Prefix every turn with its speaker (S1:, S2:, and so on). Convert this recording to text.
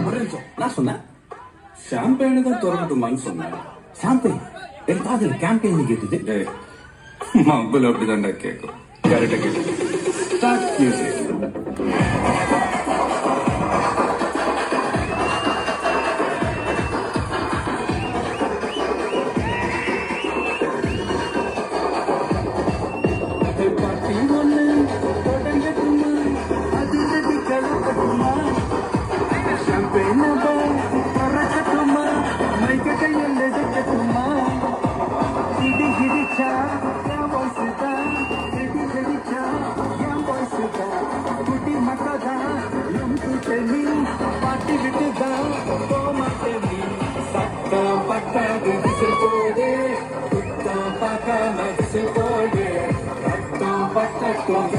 S1: ஒரு நிமிஷம் நான் சொன்னேன் ஷாம்பெயினை தான் திறக்கட்டுமான்னு சொன்னேன்.
S2: ஷாம்பெயின் என் காதல் கேம்பெயின் கேட்டுது.
S1: மம்பல் அப்படிதான்டா கேட்கும். கரெக்டா கேட்டு ஸ்டார்ட் மியூசிக்.
S3: பாட்டி விட்டுதான் போமாட்டேன் சத்தம் பட்டாது விசில் போதே சுத்தம் பார்க்காம விசில் போதே ரத்தம் பட்டட்டும்